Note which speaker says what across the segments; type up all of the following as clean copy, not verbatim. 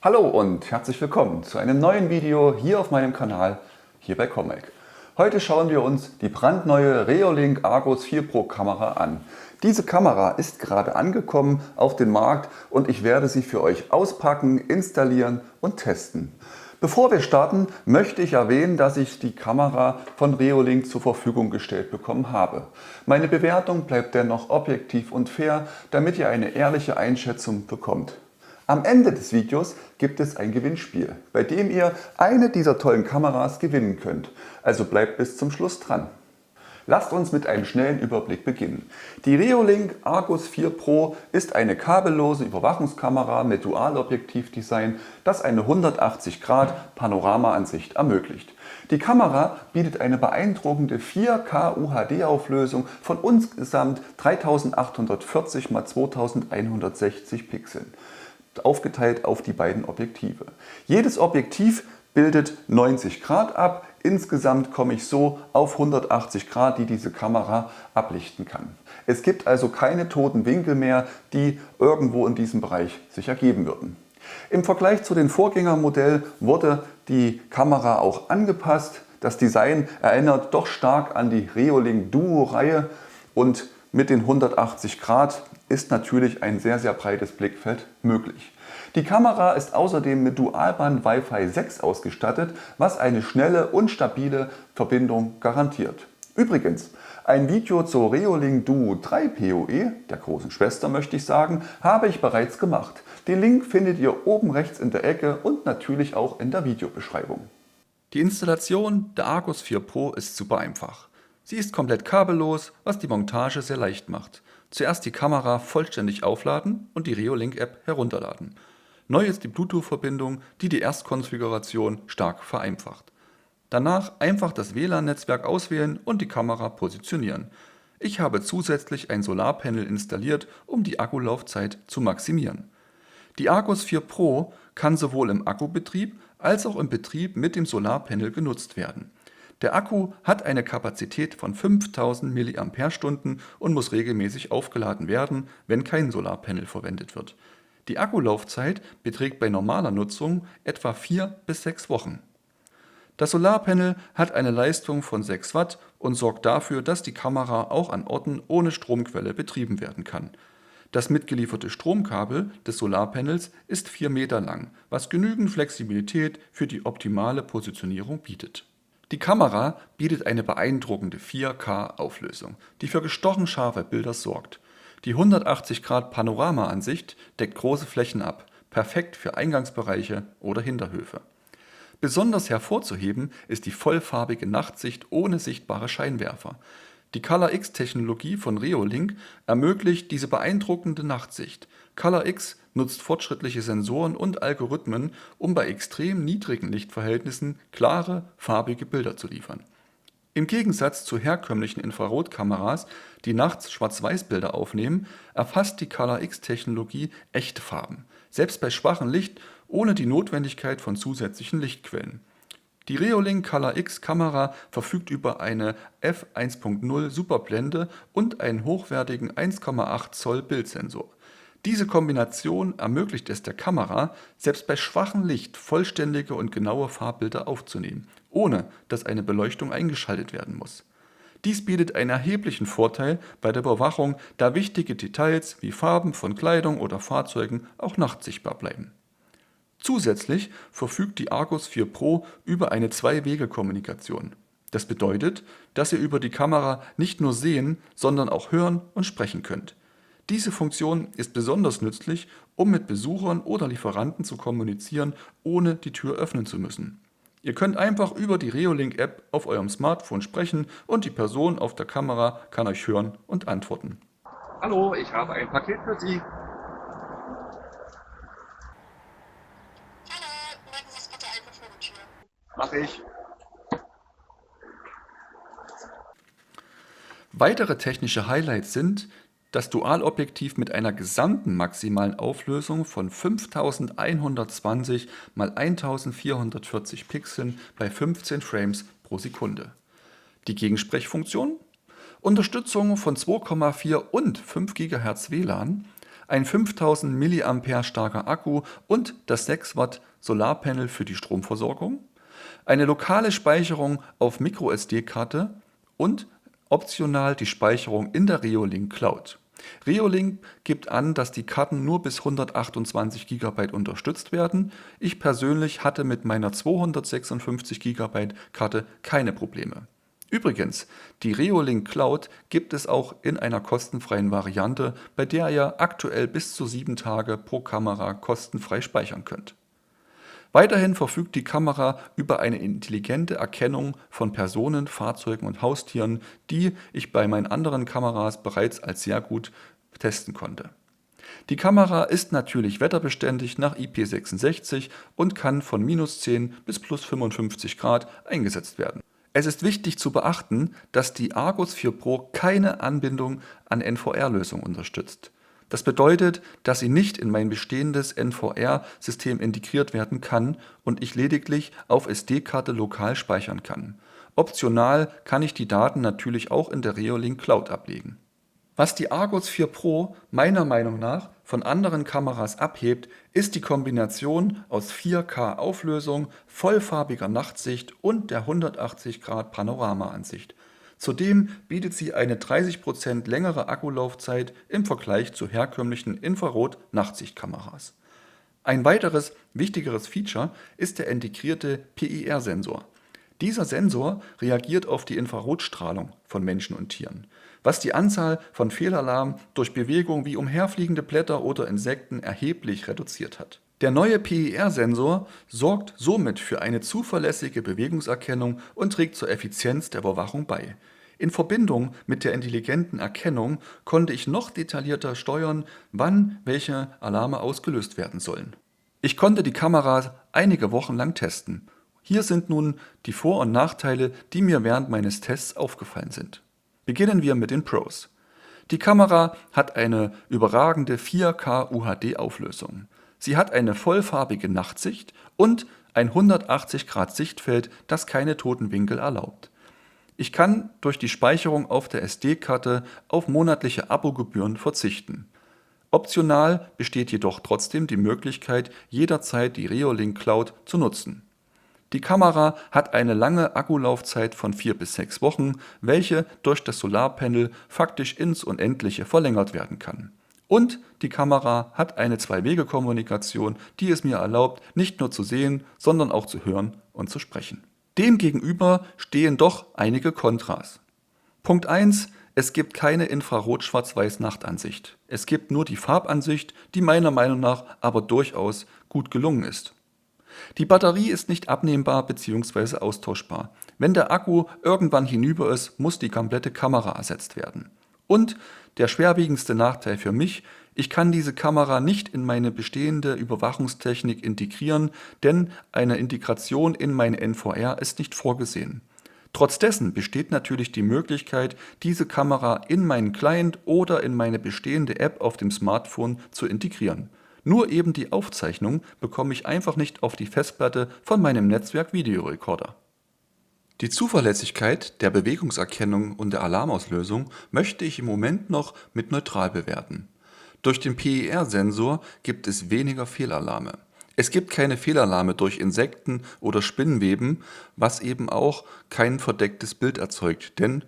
Speaker 1: Hallo und herzlich willkommen zu einem neuen Video hier auf meinem Kanal, hier bei Comac. Heute schauen wir uns die brandneue Reolink Argus 4 Pro Kamera an. Diese Kamera ist gerade angekommen auf den Markt und ich werde sie für euch auspacken, installieren und testen. Bevor wir starten, möchte ich erwähnen, dass ich die Kamera von Reolink zur Verfügung gestellt bekommen habe. Meine Bewertung bleibt dennoch objektiv und fair, damit ihr eine ehrliche Einschätzung bekommt. Am Ende des Videos gibt es ein Gewinnspiel, bei dem ihr eine dieser tollen Kameras gewinnen könnt. Also bleibt bis zum Schluss dran. Lasst uns mit einem schnellen Überblick beginnen. Die Reolink Argus 4 Pro ist eine kabellose Überwachungskamera mit Dualobjektivdesign, das eine 180 Grad Panoramaansicht ermöglicht. Die Kamera bietet eine beeindruckende 4K UHD-Auflösung von insgesamt 3840 x 2160 Pixeln, aufgeteilt auf die beiden Objektive. Jedes Objektiv bildet 90 Grad ab. Insgesamt komme ich so auf 180 Grad, die diese Kamera ablichten kann. Es gibt also keine toten Winkel mehr, die irgendwo in diesem Bereich sich ergeben würden. Im Vergleich zu den Vorgängermodellen wurde die Kamera auch angepasst. Das Design erinnert doch stark an die Reolink Duo-Reihe und mit den 180 Grad ist natürlich ein sehr breites Blickfeld möglich. Die Kamera ist außerdem mit Dualband Wi-Fi 6 ausgestattet, was eine schnelle und stabile Verbindung garantiert. Übrigens, ein Video zur Reolink Duo 3 PoE, der großen Schwester möchte ich sagen, habe ich bereits gemacht. Den Link findet ihr oben rechts in der Ecke und natürlich auch in der Videobeschreibung. Die Installation der Argus 4 Pro ist super einfach. Sie ist komplett kabellos, was die Montage sehr leicht macht. Zuerst die Kamera vollständig aufladen und die Reolink-App herunterladen. Neu ist die Bluetooth-Verbindung, die die Erstkonfiguration stark vereinfacht. Danach einfach das WLAN-Netzwerk auswählen und die Kamera positionieren. Ich habe zusätzlich ein Solarpanel installiert, um die Akkulaufzeit zu maximieren. Die Argus 4 Pro kann sowohl im Akkubetrieb als auch im Betrieb mit dem Solarpanel genutzt werden. Der Akku hat eine Kapazität von 5000 mAh und muss regelmäßig aufgeladen werden, wenn kein Solarpanel verwendet wird. Die Akkulaufzeit beträgt bei normaler Nutzung etwa 4 bis 6 Wochen. Das Solarpanel hat eine Leistung von 6 Watt und sorgt dafür, dass die Kamera auch an Orten ohne Stromquelle betrieben werden kann. Das mitgelieferte Stromkabel des Solarpanels ist 4 Meter lang, was genügend Flexibilität für die optimale Positionierung bietet. Die Kamera bietet eine beeindruckende 4K-Auflösung, die für gestochen scharfe Bilder sorgt. Die 180 Grad Panoramaansicht deckt große Flächen ab, perfekt für Eingangsbereiche oder Hinterhöfe. Besonders hervorzuheben ist die vollfarbige Nachtsicht ohne sichtbare Scheinwerfer. Die ColorX-Technologie von Reolink ermöglicht diese beeindruckende Nachtsicht. ColorX nutzt fortschrittliche Sensoren und Algorithmen, um bei extrem niedrigen Lichtverhältnissen klare, farbige Bilder zu liefern. Im Gegensatz zu herkömmlichen Infrarotkameras, die nachts Schwarz-Weiß-Bilder aufnehmen, erfasst die ColorX-Technologie echte Farben, selbst bei schwachem Licht ohne die Notwendigkeit von zusätzlichen Lichtquellen. Die Reolink ColorX Kamera verfügt über eine f1.0 Superblende und einen hochwertigen 1,8 Zoll Bildsensor. Diese Kombination ermöglicht es der Kamera, selbst bei schwachem Licht vollständige und genaue Farbbilder aufzunehmen, ohne dass eine Beleuchtung eingeschaltet werden muss. Dies bietet einen erheblichen Vorteil bei der Überwachung, da wichtige Details wie Farben von Kleidung oder Fahrzeugen auch nachts sichtbar bleiben. Zusätzlich verfügt die Argus 4 Pro über eine Zwei-Wege-Kommunikation. Das bedeutet, dass ihr über die Kamera nicht nur sehen, sondern auch hören und sprechen könnt. Diese Funktion ist besonders nützlich, um mit Besuchern oder Lieferanten zu kommunizieren, ohne die Tür öffnen zu müssen. Ihr könnt einfach über die Reolink-App auf eurem Smartphone sprechen und die Person auf der Kamera kann euch hören und antworten.
Speaker 2: Hallo, ich habe ein Paket für Sie.
Speaker 3: Hallo, melden Sie es bitte einfach vor die Tür.
Speaker 2: Mache ich.
Speaker 1: Weitere technische Highlights sind das Dualobjektiv mit einer gesamten maximalen Auflösung von 5120 x 1440 Pixeln bei 15 Frames pro Sekunde. Die Gegensprechfunktion, Unterstützung von 2,4 und 5 GHz WLAN, ein 5000 mAh starker Akku und das 6 Watt Solarpanel für die Stromversorgung, eine lokale Speicherung auf MicroSD-Karte und optional die Speicherung in der Reolink Cloud. Reolink gibt an, dass die Karten nur bis 128 GB unterstützt werden. Ich persönlich hatte mit meiner 256 GB Karte keine Probleme. Übrigens, die Reolink Cloud gibt es auch in einer kostenfreien Variante, bei der ihr aktuell bis zu 7 Tage pro Kamera kostenfrei speichern könnt. Weiterhin verfügt die Kamera über eine intelligente Erkennung von Personen, Fahrzeugen und Haustieren, die ich bei meinen anderen Kameras bereits als sehr gut testen konnte. Die Kamera ist natürlich wetterbeständig nach IP66 und kann von -10 bis +55 Grad eingesetzt werden. Es ist wichtig zu beachten, dass die Argus 4 Pro keine Anbindung an NVR-Lösungen unterstützt. Das bedeutet, dass sie nicht in mein bestehendes NVR-System integriert werden kann und ich lediglich auf SD-Karte lokal speichern kann. Optional kann ich die Daten natürlich auch in der Reolink Cloud ablegen. Was die Argus 4 Pro meiner Meinung nach von anderen Kameras abhebt, ist die Kombination aus 4K Auflösung, vollfarbiger Nachtsicht und der 180 Grad Panoramaansicht. Zudem bietet sie eine 30% längere Akkulaufzeit im Vergleich zu herkömmlichen Infrarot-Nachtsichtkameras. Ein weiteres wichtigeres Feature ist der integrierte PIR-Sensor. Dieser Sensor reagiert auf die Infrarotstrahlung von Menschen und Tieren, was die Anzahl von Fehlalarmen durch Bewegung wie umherfliegende Blätter oder Insekten erheblich reduziert hat. Der neue PIR-Sensor sorgt somit für eine zuverlässige Bewegungserkennung und trägt zur Effizienz der Überwachung bei. In Verbindung mit der intelligenten Erkennung konnte ich noch detaillierter steuern, wann welche Alarme ausgelöst werden sollen. Ich konnte die Kamera einige Wochen lang testen. Hier sind nun die Vor- und Nachteile, die mir während meines Tests aufgefallen sind. Beginnen wir mit den Pros. Die Kamera hat eine überragende 4K UHD-Auflösung. Sie hat eine vollfarbige Nachtsicht und ein 180 Grad Sichtfeld, das keine toten Winkel erlaubt. Ich kann durch die Speicherung auf der SD-Karte auf monatliche Abogebühren verzichten. Optional besteht jedoch trotzdem die Möglichkeit, jederzeit die Reolink Cloud zu nutzen. Die Kamera hat eine lange Akkulaufzeit von 4 bis 6 Wochen, welche durch das Solarpanel faktisch ins Unendliche verlängert werden kann. Und die Kamera hat eine Zwei-Wege-Kommunikation, die es mir erlaubt, nicht nur zu sehen, sondern auch zu hören und zu sprechen. Demgegenüber stehen doch einige Kontras. Punkt 1. Es gibt keine Infrarot-Schwarz-Weiß-Nachtansicht. Es gibt nur die Farbansicht, die meiner Meinung nach aber durchaus gut gelungen ist. Die Batterie ist nicht abnehmbar bzw. austauschbar. Wenn der Akku irgendwann hinüber ist, muss die komplette Kamera ersetzt werden. Und der schwerwiegendste Nachteil für mich: Ich kann diese Kamera nicht in meine bestehende Überwachungstechnik integrieren, denn eine Integration in mein NVR ist nicht vorgesehen. Trotz dessen besteht natürlich die Möglichkeit, diese Kamera in meinen Client oder in meine bestehende App auf dem Smartphone zu integrieren. Nur eben die Aufzeichnung bekomme ich einfach nicht auf die Festplatte von meinem Netzwerk-Videorekorder. Die Zuverlässigkeit der Bewegungserkennung und der Alarmauslösung möchte ich im Moment noch mit neutral bewerten. Durch den PIR-Sensor gibt es weniger Fehlalarme. Es gibt keine Fehlalarme durch Insekten oder Spinnweben, was eben auch kein verdecktes Bild erzeugt, denn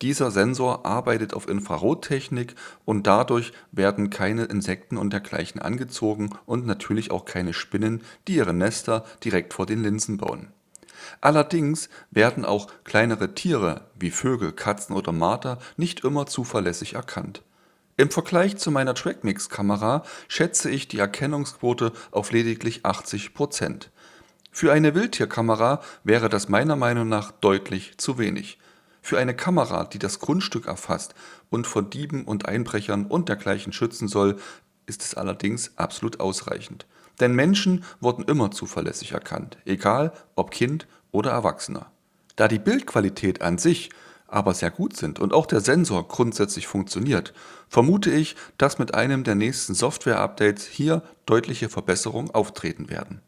Speaker 1: dieser Sensor arbeitet auf Infrarottechnik und dadurch werden keine Insekten und dergleichen angezogen und natürlich auch keine Spinnen, die ihre Nester direkt vor den Linsen bauen. Allerdings werden auch kleinere Tiere wie Vögel, Katzen oder Marder nicht immer zuverlässig erkannt. Im Vergleich zu meiner Trackmix-Kamera schätze ich die Erkennungsquote auf lediglich 80%. Für eine Wildtierkamera wäre das meiner Meinung nach deutlich zu wenig. Für eine Kamera, die das Grundstück erfasst und vor Dieben und Einbrechern und dergleichen schützen soll, ist es allerdings absolut ausreichend. Denn Menschen wurden immer zuverlässig erkannt, egal ob Kind oder Erwachsener. Da die Bildqualität an sich aber sehr gut sind und auch der Sensor grundsätzlich funktioniert, vermute ich, dass mit einem der nächsten Software-Updates hier deutliche Verbesserungen auftreten werden.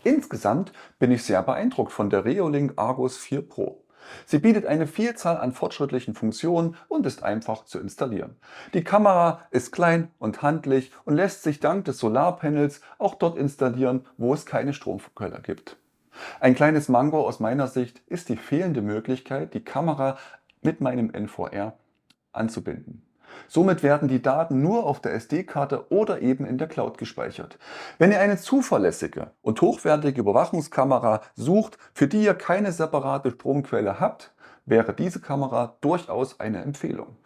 Speaker 1: Insgesamt bin ich sehr beeindruckt von der Reolink Argus 4 Pro. Sie bietet eine Vielzahl an fortschrittlichen Funktionen und ist einfach zu installieren. Die Kamera ist klein und handlich und lässt sich dank des Solarpanels auch dort installieren, wo es keine Stromquelle gibt. Ein kleines Manko aus meiner Sicht ist die fehlende Möglichkeit, die Kamera mit meinem NVR anzubinden. Somit werden die Daten nur auf der SD-Karte oder eben in der Cloud gespeichert. Wenn ihr eine zuverlässige und hochwertige Überwachungskamera sucht, für die ihr keine separate Stromquelle habt, wäre diese Kamera durchaus eine Empfehlung.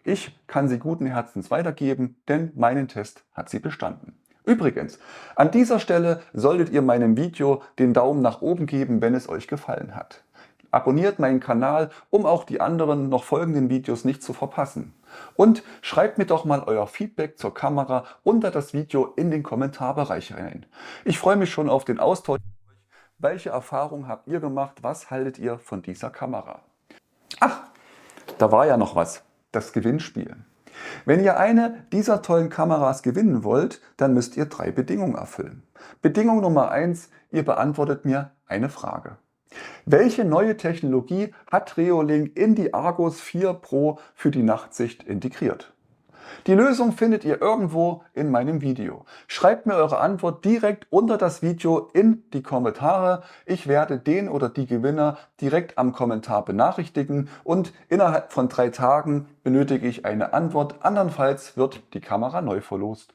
Speaker 1: Ich kann sie guten Herzens weitergeben, denn meinen Test hat sie bestanden. Übrigens, an dieser Stelle solltet ihr meinem Video den Daumen nach oben geben, wenn es euch gefallen hat. Abonniert meinen Kanal, um auch die anderen noch folgenden Videos nicht zu verpassen. Und schreibt mir doch mal euer Feedback zur Kamera unter das Video in den Kommentarbereich rein. Ich freue mich schon auf den Austausch. Welche Erfahrungen habt ihr gemacht? Was haltet ihr von dieser Kamera? Ach, da war ja noch was. Das Gewinnspiel. Wenn ihr eine dieser tollen Kameras gewinnen wollt, dann müsst ihr 3 Bedingungen erfüllen. Bedingung Nummer 1, ihr beantwortet mir eine Frage. Welche neue Technologie hat Reolink in die Argus 4 Pro für die Nachtsicht integriert? Die Lösung findet ihr irgendwo in meinem Video. Schreibt mir eure Antwort direkt unter das Video in die Kommentare. Ich werde den oder die Gewinner direkt am Kommentar benachrichtigen und innerhalb von 3 Tagen benötige ich eine Antwort. Andernfalls wird die Kamera neu verlost.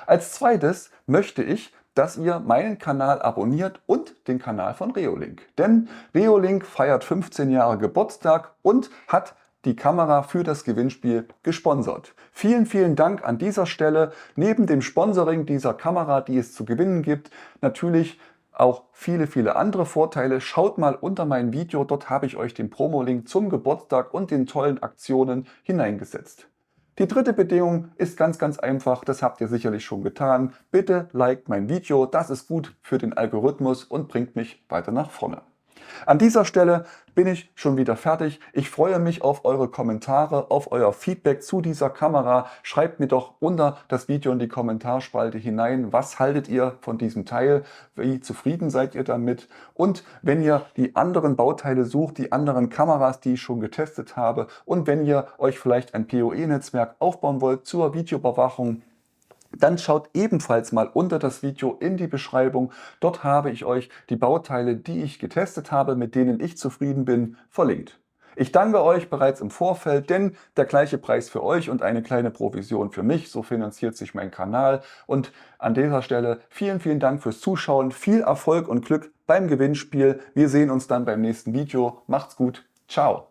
Speaker 1: Als zweites möchte ich, dass ihr meinen Kanal abonniert und den Kanal von Reolink. Denn Reolink feiert 15 Jahre Geburtstag und hat die Kamera für das Gewinnspiel gesponsert. Vielen, vielen Dank an dieser Stelle. Neben dem Sponsoring dieser Kamera, die es zu gewinnen gibt, natürlich auch viele, viele andere Vorteile. Schaut mal unter mein Video, dort habe ich euch den Promo-Link zum Geburtstag und den tollen Aktionen hineingesetzt. Die dritte Bedingung ist ganz, ganz einfach, das habt ihr sicherlich schon getan. Bitte liked mein Video, das ist gut für den Algorithmus und bringt mich weiter nach vorne. An dieser Stelle bin ich schon wieder fertig. Ich freue mich auf eure Kommentare, auf euer Feedback zu dieser Kamera. Schreibt mir doch unter das Video in die Kommentarspalte hinein, was haltet ihr von diesem Teil, wie zufrieden seid ihr damit. Und wenn ihr die anderen Bauteile sucht, die anderen Kameras, die ich schon getestet habe und wenn ihr euch vielleicht ein PoE-Netzwerk aufbauen wollt zur Videoüberwachung, dann schaut ebenfalls mal unter das Video in die Beschreibung. Dort habe ich euch die Bauteile, die ich getestet habe, mit denen ich zufrieden bin, verlinkt. Ich danke euch bereits im Vorfeld, denn der gleiche Preis für euch und eine kleine Provision für mich, so finanziert sich mein Kanal. Und an dieser Stelle vielen, vielen Dank fürs Zuschauen, viel Erfolg und Glück beim Gewinnspiel. Wir sehen uns dann beim nächsten Video. Macht's gut, ciao!